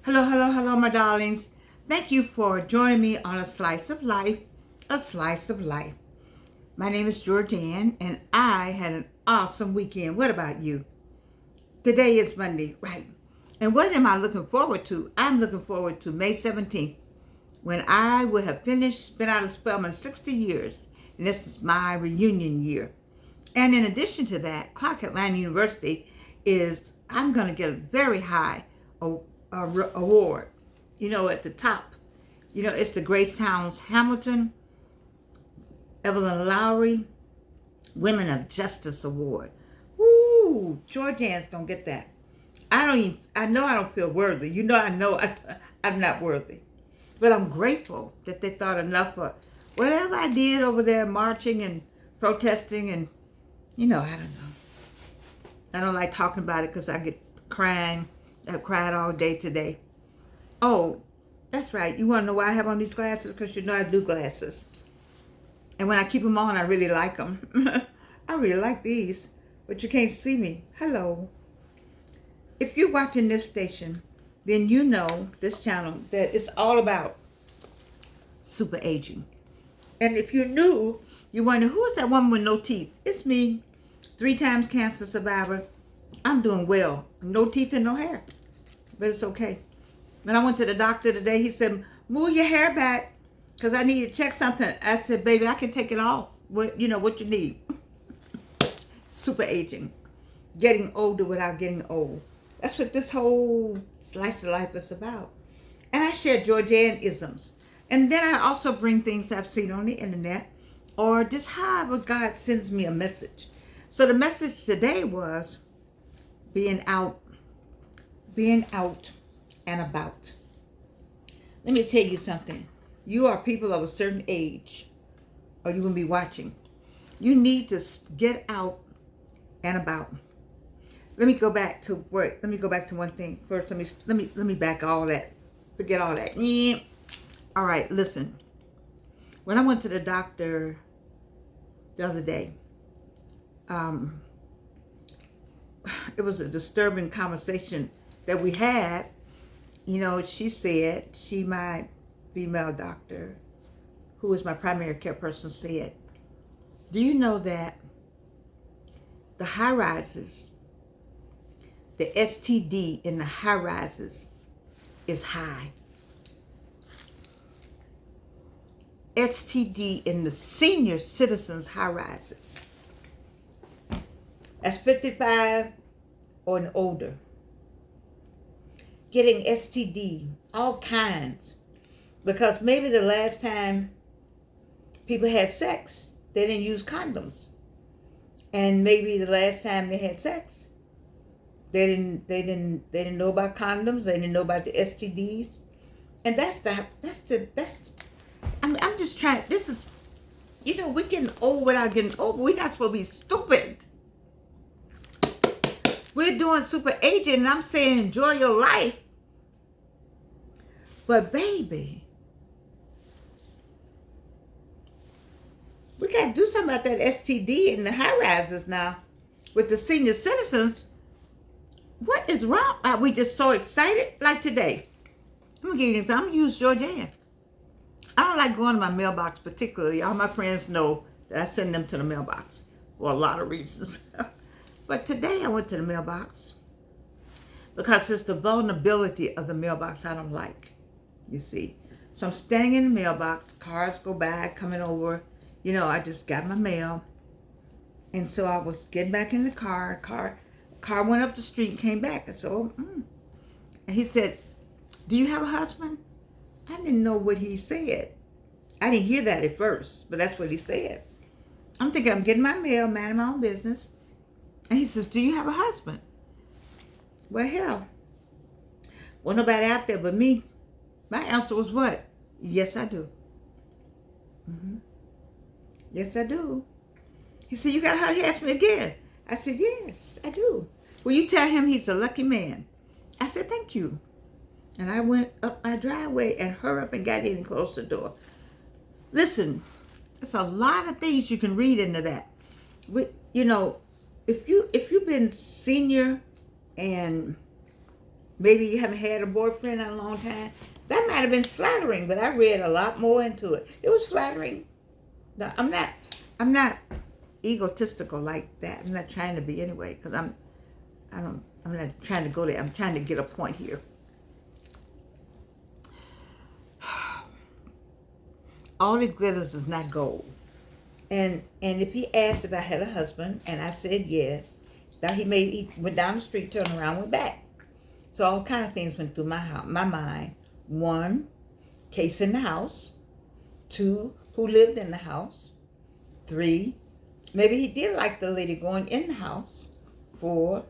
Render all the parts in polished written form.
Hello, hello, hello, my darlings. Thank you for joining me on A Slice of Life, A Slice of Life. My name is Georgianne, and I had an awesome weekend. What about you? Today is Monday, right? And what am I looking forward to? I'm looking forward to May 17th, when I will have finished, been out of Spelman 60 years, and this is my reunion year. And in addition to that, Clark Atlanta University I'm going to get a very high award. At the top. It's the Grace Towns Hamilton, Evelyn Lowry Women of Justice Award. Woo! Georgianne's going to get that. I know I don't feel worthy. I'm not worthy. But I'm grateful that they thought enough of whatever I did over there marching and protesting and, I don't know. I don't like talking about it because I get crying. I've cried all day today. Oh, that's right. You want to know why I have on these glasses? Because I do glasses. And when I keep them on, I really like them. I really like these. But you can't see me. Hello. If you're watching this station, then you know this channel that it's all about super aging. And if you're new, you wonder, who is that woman with no teeth? It's me, 3 times cancer survivor. I'm doing well. No teeth and no hair. But it's okay. When I went to the doctor today, he said, move your hair back because I need to check something. I said, baby, I can take it off. What you need. Super aging. Getting older without getting old. That's what this whole slice of life is about. And I share Georgianne-isms. And then I also bring things I've seen on the internet or just however God sends me a message. So the message today was being out and about. Let me tell you something. You are people of a certain age, or you will be watching. You need to get out and about. Let me go back to one thing first. Let me back all that. Forget all that. Yeah. All right, listen. When I went to the doctor the other day, it was a disturbing conversation that we had. She said, my female doctor, who is my primary care person, said, do you know that the high rises, the STD in the high rises is high. STD in the senior citizens high rises. That's 55 or and older. Getting STD, all kinds. Because maybe the last time people had sex, they didn't use condoms. And maybe the last time they had sex, they didn't know about condoms, they didn't know about the STDs. And I'm just trying, this is, we're getting old without getting old. We're not supposed to be stupid. We're doing super aging, and I'm saying enjoy your life. But baby, we got to do something about that STD and the high rises now with the senior citizens. What is wrong? Are we just so excited? Like today, I'm going to give you an example. I'm going to use Georgianne. I don't like going to my mailbox particularly. All my friends know that I send them to the mailbox for a lot of reasons. But today I went to the mailbox because it's the vulnerability of the mailbox I don't like, you see. So I'm standing in the mailbox, cars go by, coming over. I just got my mail. And so I was getting back in the car. Car went up the street and came back. And so, and he said, do you have a husband? I didn't know what he said. I didn't hear that at first, but that's what he said. I'm thinking I'm getting my mail, minding my own business. And he says, do you have a husband? Well, hell, well, nobody out there but me. My answer was what? Yes, I do. Yes, I do. He said, you got how? He asked me again. I said, yes, I do. Will you tell him he's a lucky man? I said, thank you. And I went up my driveway and hurried up and got in and closed the door. Listen, there's a lot of things you can read into that. If you've been senior and Maybe you haven't had a boyfriend in a long time. That might have been flattering, but I read a lot more into it. It was flattering. No, I'm not egotistical like that. I'm not trying to be anyway, because I'm not trying to go there. I'm trying to get a point here. All that glitters is not gold. And if he asked if I had a husband, and I said yes, that he went down the street, turned around, went back. So all kind of things went through my mind. One, case in the house. Two, who lived in the house. Three, maybe he did like the lady going in the house. Four,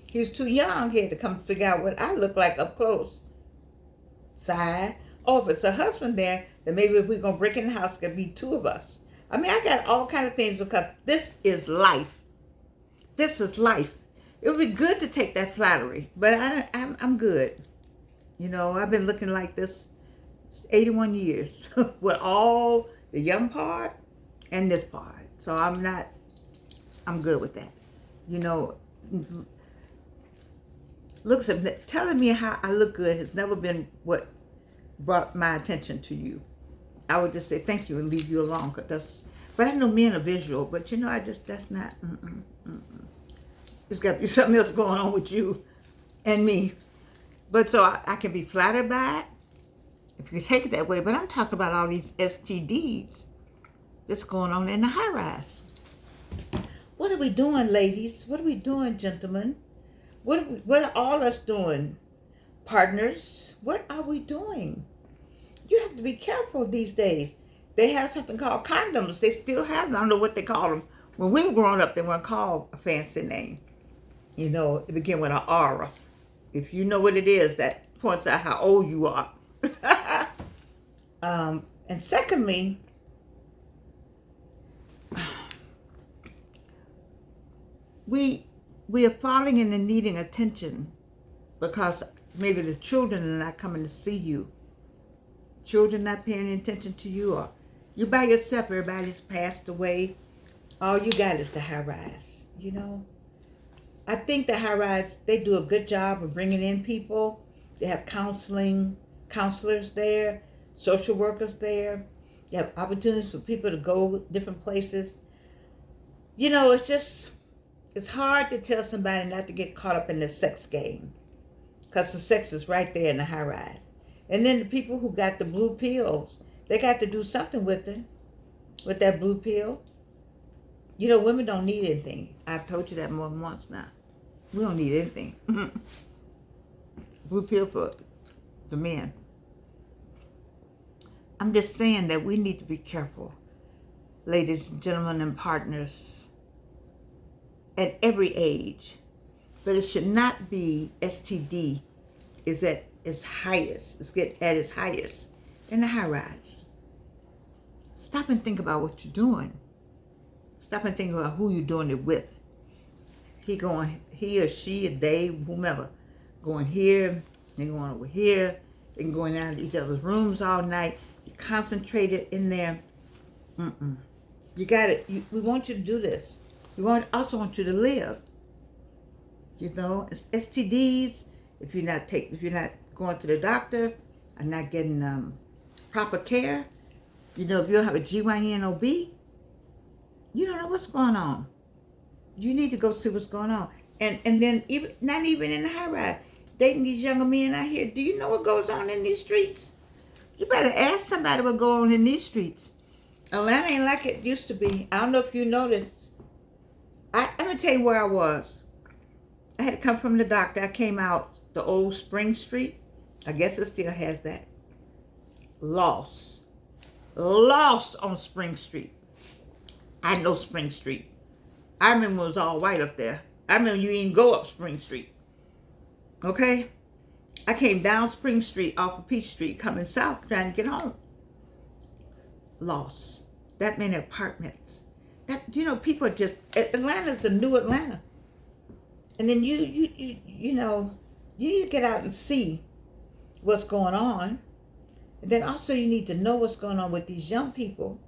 he was too young here to come figure out what I look like up close. Five, oh, if it's a husband there, then maybe if we're going to break in the house, it could be two of us. I mean, I got all kind of things because this is life. This is life. It would be good to take that flattery, but I'm good. You know, I've been looking like this 81 years with all the young part and this part. So I'm good with that. You know, telling me how I look good has never been what brought my attention to you. I would just say thank you and leave you alone. But I know men are visual, but you know, that's not, There's got to be something else going on with you and me. But so I can be flattered by it, if you take it that way. But I'm talking about all these STDs that's going on in the high rise. What are we doing, ladies? What are we doing, gentlemen? What are all us doing? Partners, what are we doing? You have to be careful these days. They have something called condoms. They still have them. I don't know what they call them. When we were growing up, they weren't called a fancy name. You know, it began with an aura. If you know what it is, that points out how old you are. And secondly, we are falling into needing attention because maybe the children are not coming to see you. Children not paying attention to you, or you by yourself, everybody's passed away. All you got is the high rise, you know. I think the high rise, they do a good job of bringing in people. They have counselors there, social workers there. They have opportunities for people to go different places. You know, it's hard to tell somebody not to get caught up in the sex game, because the sex is right there in the high rise. And then the people who got the blue pills, they got to do something with it, with that blue pill. You know, women don't need anything. I've told you that more than once now. We don't need anything. Blue pill for the men. I'm just saying that we need to be careful, ladies and gentlemen and partners, at every age. But it should not be STD is at its highest. It's at its highest in the high rise. Stop and think about what you're doing. Stop and think about who you're doing it with. He or she, or they, whomever, going here, they're going over here, they're going out to each other's rooms all night. You're concentrated in there. You got it. We want you to do this. We also want you to live. You know, it's STDs. If you're not going to the doctor and not getting proper care, you know, if you don't have a GYN/OB, you don't know what's going on. You need to go see what's going on. And then not even in the high rise, dating these younger men out here. Do you know what goes on in these streets? You better ask somebody what goes on in these streets. Atlanta ain't like it used to be. I don't know if you noticed. I'm gonna tell you where I was. I had to come from the doctor. I came out the old Spring Street. I guess it still has that. Lost on Spring Street. I know Spring Street. I remember it was all white up there. I remember you didn't go up Spring Street. Okay? I came down Spring Street off of Peach Street coming south trying to get home. Lost. That many apartments. You know, people are just, Atlanta's a new Atlanta. And then you know, you need to get out and see what's going on. And then also you need to know what's going on with these young people.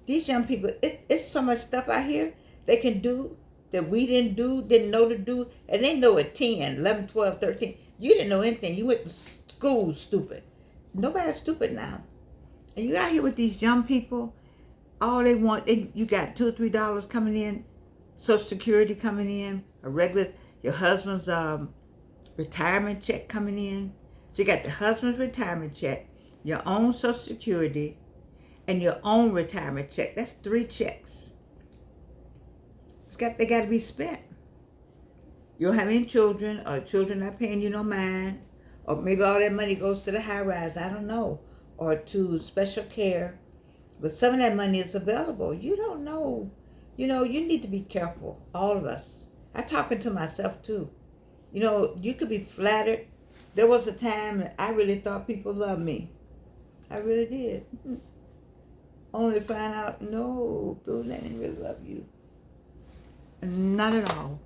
These young people, it's so much stuff out here they can do that we didn't know to do. And they know at 10, 11, 12, 13. You didn't know anything. You went to school stupid. Nobody's stupid now. And you out here with these young people, all they want, you got $2 or $3 coming in, Social Security coming in, a regular, your husband's retirement check coming in. So you got the husband's retirement check, your own Social Security, and your own retirement check. That's 3 checks. They got to be spent. You don't have any children, or children not paying you no mind, or maybe all that money goes to the high rise, I don't know, or to special care. But some of that money is available. You don't know. You need to be careful, all of us. I'm talking to myself too. You could be flattered. There was a time I really thought people loved me. I really did. Only to find out, no, dude, they didn't really love you. Not at all.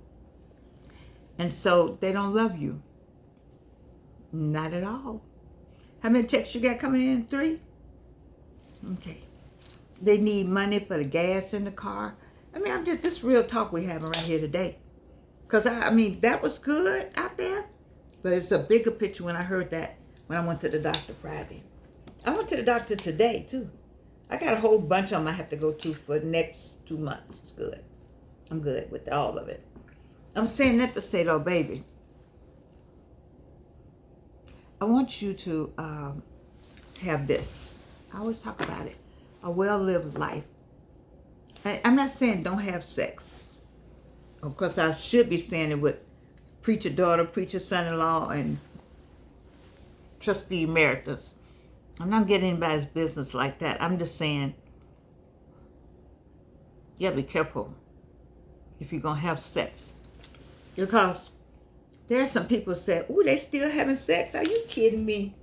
And so they don't love you. Not at all. How many checks you got coming in? 3? Okay. They need money for the gas in the car. This real talk we're having right here today. Because, that was good out there. But it's a bigger picture when I heard that when I went to the doctor Friday. I went to the doctor today, too. I got a whole bunch of them I have to go to for the next 2 months. It's good. I'm good with all of it. I'm saying that to say, though, baby, I want you to have this. I always talk about it. A well-lived life. I'm not saying don't have sex. Of course, I should be saying it with preacher daughter, preacher son-in-law, and trustee emeritus. I'm not getting anybody's business like that. I'm just saying, you gotta be careful if you're gonna have sex. Because there are some people say, "Ooh, they still having sex? Are you kidding me?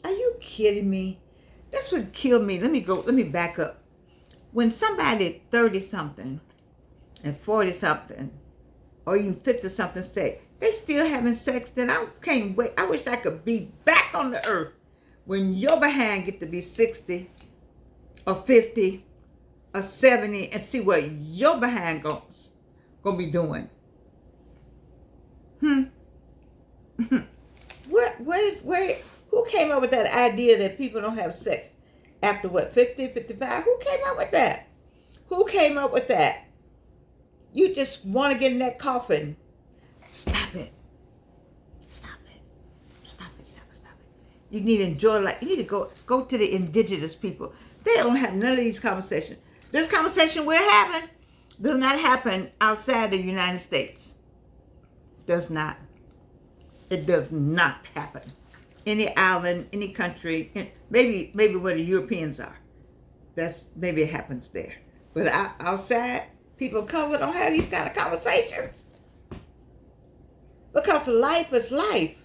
Are you kidding me?" That's what killed me. Let me back up. When somebody 30-something and 40-something or even 50-something say they still having sex, then I can't wait. I wish I could be back on the earth when your behind get to be 60 or 50 or 70 and see what your behind gonna be doing. Who came up with that idea that people don't have sex after 50, 55? Who came up with that? Who came up with that? You just want to get in that coffin. Stop it. Stop it. Stop it. Stop it. Stop it. You need to enjoy life. You need to go to the indigenous people. They don't have none of these conversations. This conversation we're having does not happen outside the United States. Does not. It does not happen. Any island, any country, maybe where the Europeans are. Maybe it happens there. But outside, people of color don't have these kind of conversations. Because life is life.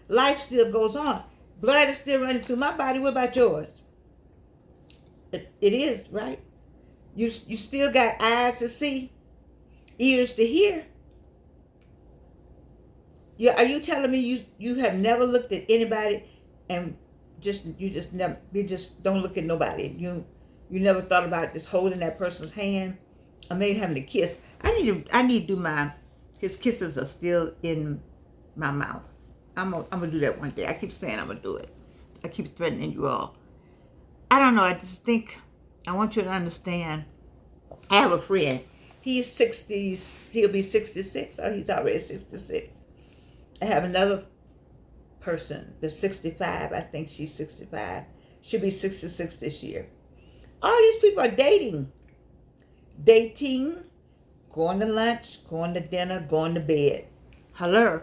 Life still goes on. Blood is still running through my body. What about yours? It is, right? You still got eyes to see, ears to hear. Are you telling me you have never looked at anybody and you just don't look at nobody? You never thought about just holding that person's hand or maybe having a kiss? I need to do his kisses are still in my mouth. I'm gonna do that one day. I keep saying I'm gonna do it. I keep threatening you all. I don't know. I just think I want you to understand. I have a friend. He's 60. He'll be 66. Oh, he's already 66. I have another person that's 65. I think she's 65. She'll be 66 this year. All these people are dating, going to lunch, going to dinner, going to bed. Hello.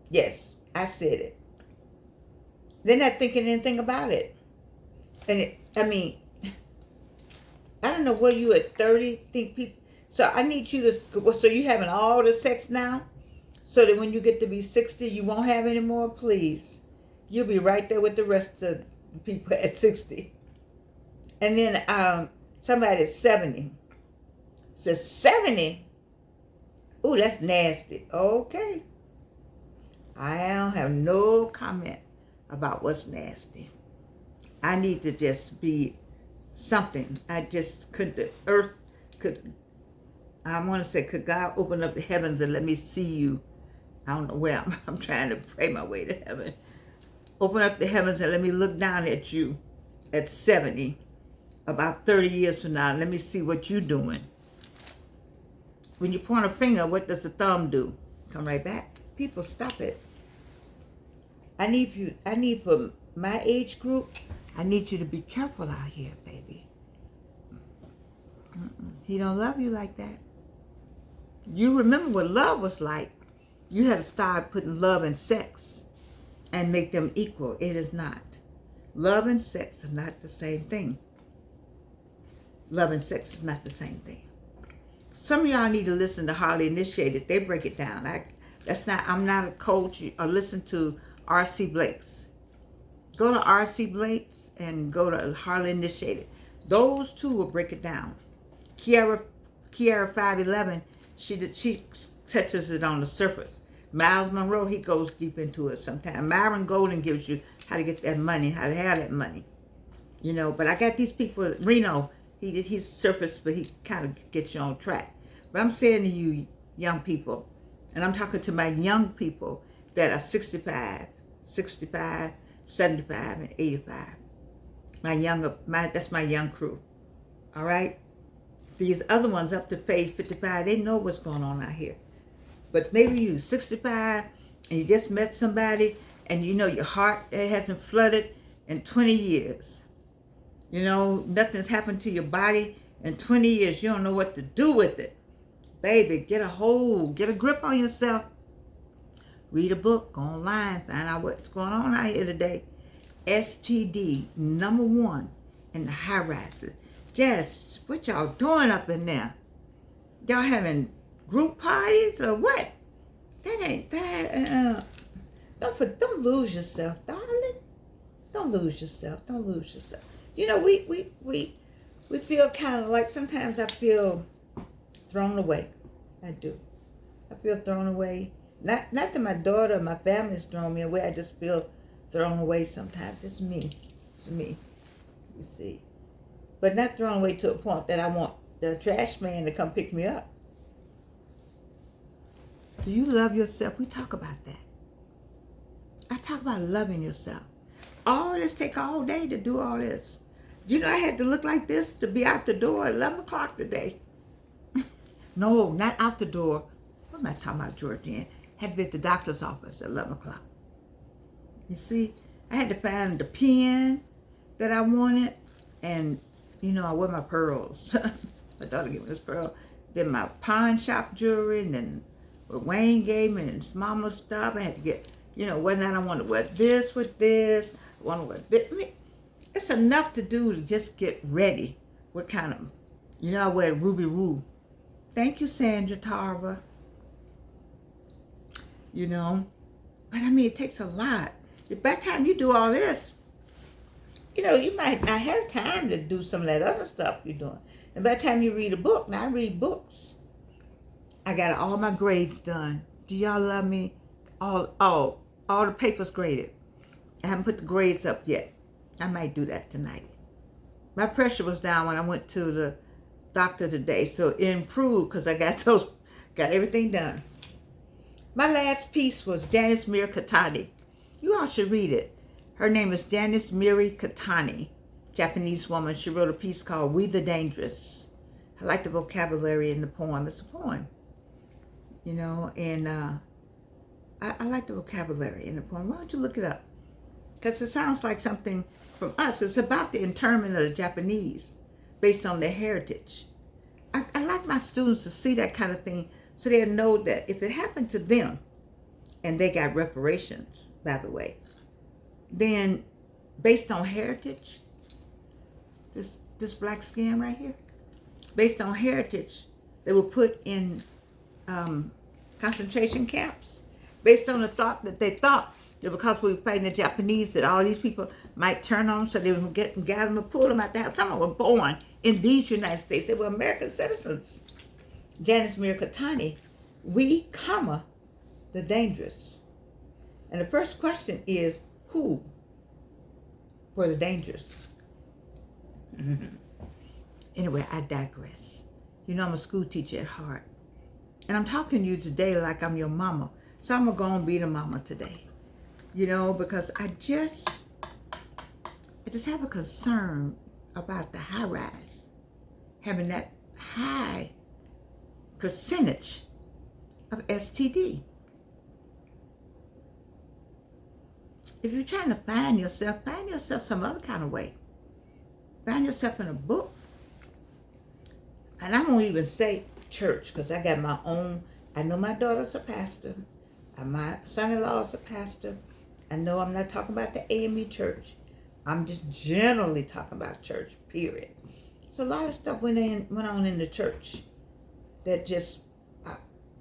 Yes, I said it. They're not thinking anything about it. And I don't know where you at 30 think people. So I need you to. So you having all the sex now, so that when you get to be 60, you won't have any more. Please, you'll be right there with the rest of the people at 60. And then somebody at 70 says 70. Ooh, that's nasty. Okay, I don't have no comment about what's nasty. I need to just be something. I just could. The earth could. I want to say, could God open up the heavens and let me see you I don't know where I'm trying to pray my way to heaven. Open up the heavens and let me look down at you at 70, about 30 years from now. Let me see what you're doing. When you point a finger, what does the thumb do? Come right back. People, stop it. I need for my age group, I need you to be careful out here, baby. He don't love you like that. You remember what love was like. You have to start putting love and sex and make them equal. It is not. Love and sex are not the same thing. Love and sex is not the same thing. Some of y'all need to listen to Highly Initiated. They break it down. I'm not a coach or listen to R.C. Blake's. Go to R.C. Blake's and go to Highly Initiated. Those two will break it down. Kiara 511, she touches it on the surface. Miles Monroe, he goes deep into it sometimes. Myron Golden gives you how to get that money, how to have that money. You know, but I got these people, Reno, he's surface, but he kind of gets you on track. But I'm saying to you, young people, and I'm talking to my young people that are 65, 75, and 85. That's my young crew. All right? These other ones up to 55, they know what's going on out here. But maybe you're 65 and you just met somebody and you know your heart hasn't flooded in 20 years. You know, nothing's happened to your body in 20 years. You don't know what to do with it. Baby, get a grip on yourself. Read a book, go online, find out what's going on out here today. STD, #1 in the high rises. Jess, what y'all doing up in there? Y'all having group parties or what? That ain't that. Don't lose yourself, darling. Don't lose yourself. Don't lose yourself. You know, we feel kind of like, sometimes I feel thrown away. I do. I feel thrown away. Not that my daughter or my family's thrown me away. I just feel thrown away sometimes. It's me. It's me. You see. But not thrown away to a point that I want the trash man to come pick me up. Do you love yourself? We talk about that. I talk about loving yourself. All this take all day to do all this. You know, I had to look like this to be out the door at 11 o'clock today. No, not out the door. What am I talking about, Georgian? Had to be at the doctor's office at 11 o'clock. You see, I had to find the pen that I wanted. And, you know, I wear my pearls. My daughter gave me this pearl. Then my pawn shop jewelry. And then what Wayne gave me and his mama's stuff. I had to get, you know, whether or not I want to wear this with this. I want to wear this. I mean, it's enough to do to just get ready. What kind of, you know, I wear Ruby Roo. Thank you, Sandra Tarver. You know, but I mean, it takes a lot. By the time you do all this, you know, you might not have time to do some of that other stuff you're doing. And by the time you read a book, now I read books. I got all my grades done. Do y'all love me? All the papers graded. I haven't put the grades up yet. I might do that tonight. My pressure was down when I went to the doctor today, so it improved because I got everything done. My last piece was Janice Miri Katani. You all should read it. Her name is Janice Miri Katani, Japanese woman. She wrote a piece called We the Dangerous. I like the vocabulary in the poem. It's a poem, you know, and I like the vocabulary in the poem. Why don't you look it up? Because it sounds like something from us. It's about the internment of the Japanese based on their heritage. I like my students to see that kind of thing so they'll know that if it happened to them, and they got reparations, by the way, then based on heritage, this black skin right here, based on heritage, they were put in concentration camps based on the thought that they thought that because we were fighting the Japanese that all these people might turn on them, so they would get and gather them and pull them out the house. Some of them were born in these United States. They were American citizens. Janice Miri Katani, we, the dangerous. And the first question is, who were the dangerous? Anyway, I digress. You know, I'm a school teacher at heart. And I'm talking to you today like I'm your mama. So I'm going to go and be the mama today. You know, because I just have a concern about the high rise having that high percentage of STD. If you're trying to find yourself some other kind of way. Find yourself in a book. And I won't even say church, because I got my own. I know my daughter's a pastor. And my son-in-law is a pastor. I know I'm not talking about the AME church. I'm just generally talking about church, period. So a lot of stuff went on in the church that just,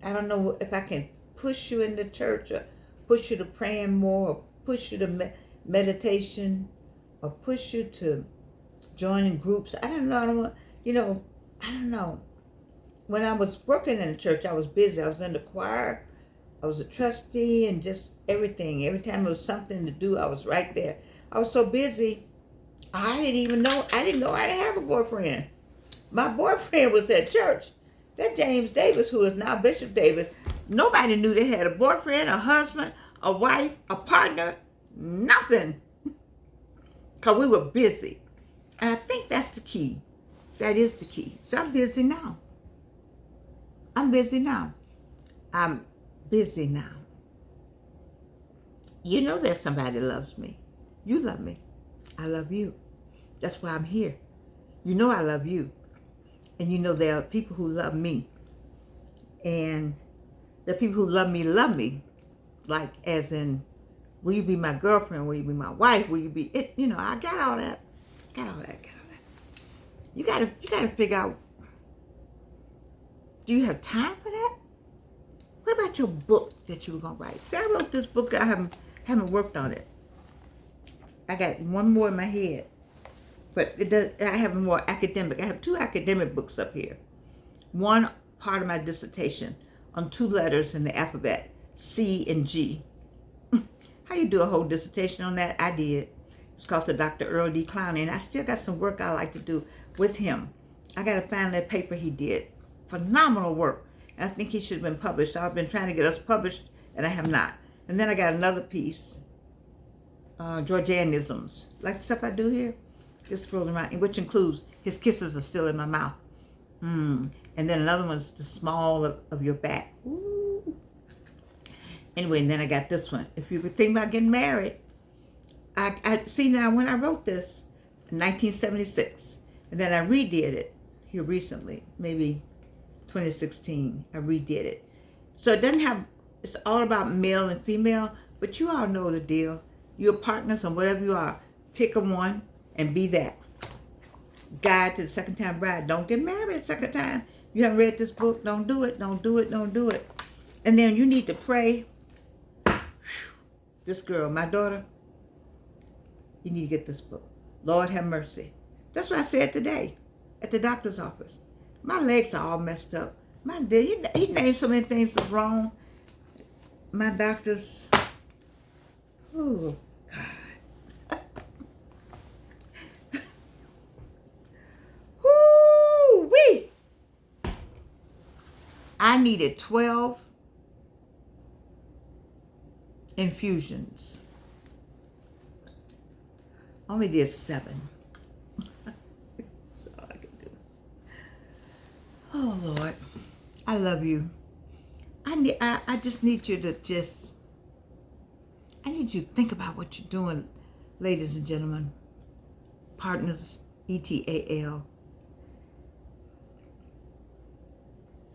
I don't know if I can push you into church or push you to praying more or push you to meditation or push you to joining groups. I don't know. I don't know. When I was working in the church, I was busy. I was in the choir. I was a trustee and just everything. Every time there was something to do, I was right there. I was so busy, I didn't know I didn't have a boyfriend. My boyfriend was at church. That James Davis, who is now Bishop Davis, nobody knew they had a boyfriend, a husband, a wife, a partner, nothing. Because we were busy. And I think that's the key. That is the key. So I'm busy now. I'm busy now. You know there's somebody that loves me. You love me. I love you. That's why I'm here. You know I love you. And you know there are people who love me. And the people who love me. Like as in, will you be my girlfriend? Will you be my wife? Will you be it? You know, I got all that. You gotta figure out, do you have time for that? What about your book that you were gonna write? See, I wrote this book. I haven't worked on it. I got one more in my head, but I have more academic. I have 2 academic books up here. One part of my dissertation on 2 letters in the alphabet, C and G. How you do a whole dissertation on that? I did. It's called to Dr. Earl D. Clowney, and I still got some work I like to do with him. I got to find that paper he did. Phenomenal work. And I think he should have been published. I've been trying to get us published, and I have not. And then I got another piece, Georgianisms, like the stuff I do here, just rolling around, which includes His Kisses Are Still in My Mouth. And then another one's The Small of Your Back. Ooh. Anyway, and then I got this one. If you could think about getting married, I see now when I wrote this in 1976, and then I redid it here recently, maybe 2016, I redid it. So it doesn't have, it's all about male and female, but you all know the deal. You're partners on whatever you are. Pick a one and be that. Guide to the Second Time Bride. Don't get married a second time. You haven't read this book, don't do it, don't do it, don't do it. And then you need to pray. This girl, my daughter, you need to get this book. Lord have mercy. That's what I said today at the doctor's office. My legs are all messed up. He named so many things that's wrong. My doctors, oh God. Woo-wee. I needed 12 infusions. Only did 7. That's all I can do. Oh Lord, I love you. I just need you to I need you to think about what you're doing, ladies and gentlemen. Partners, ETAL.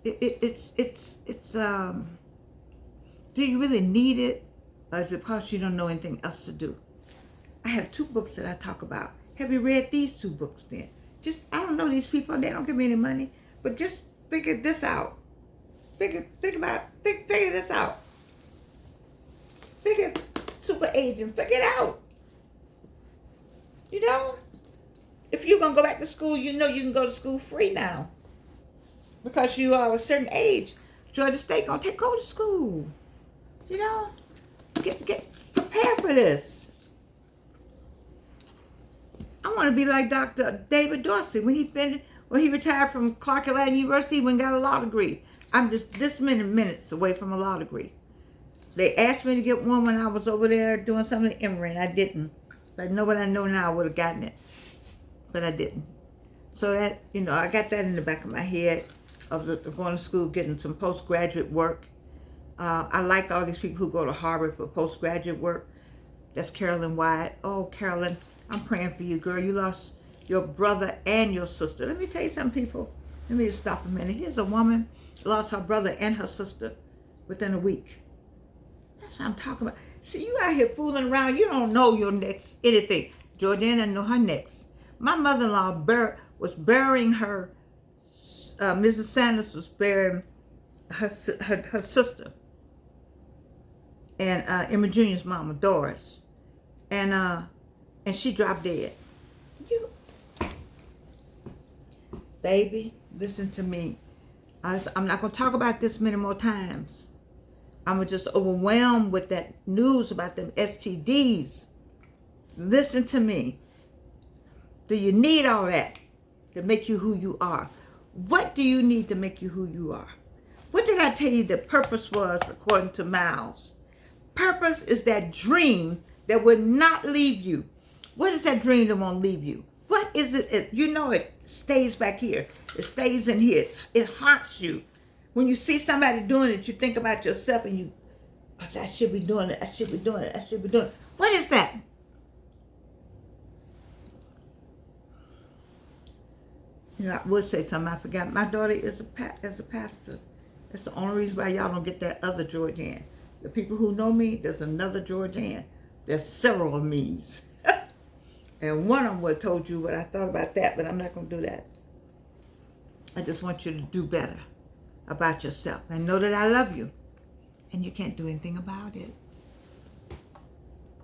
It's do you really need it, or is it because you don't know anything else to do? I have 2 books that I talk about. Have you read these 2 books then? I don't know these people, they don't give me any money, but just figure this out. Figure this out. Figure super agent, figure it out. You know? If you're going to go back to school, you know you can go to school free now. Because you are a certain age. Georgia State going to go to school. You know? Get prepared for this. I want to be like Dr. David Dorsey when he retired from Clark Atlanta University and got a law degree. I'm just this many minutes away from a law degree. They asked me to get one when I was over there doing something in Emory, and I didn't. But know what I know now, I would have gotten it. But I didn't. So that, I got that in the back of my head of going to school, getting some postgraduate work. I like all these people who go to Harvard for postgraduate work. That's Carolyn Wyatt. Oh, Carolyn, I'm praying for you, girl. You lost your brother and your sister. Let me tell you something, people. Let me just stop a minute. Here's a woman lost her brother and her sister within a week. That's what I'm talking about. See, you out here fooling around. You don't know your next anything. Jordana know her next. My mother-in-law was burying her. Mrs. Sanders was burying her sister. And Emma Jr.'s mama, Doris. And she dropped dead. Baby, listen to me. I'm not going to talk about this many more times. I'm just overwhelmed with that news about them STDs. Listen to me. Do you need all that to make you who you are? What do you need to make you who you are? What did I tell you the purpose was according to Miles? Purpose is that dream that will not leave you. What is that dream that won't leave you? What is it? It stays back here. It stays in here. It haunts you. When you see somebody doing it, you think about yourself and I say, I should be doing it. I should be doing it. I should be doing it. What is that? I would say something. I forgot. My daughter is a pastor. That's the only reason why y'all don't get that other Georgianne. The people who know me, there's another Georgianne. There's several of me's. And one of them would have told you what I thought about that, but I'm not going to do that. I just want you to do better about yourself and know that I love you. And you can't do anything about it.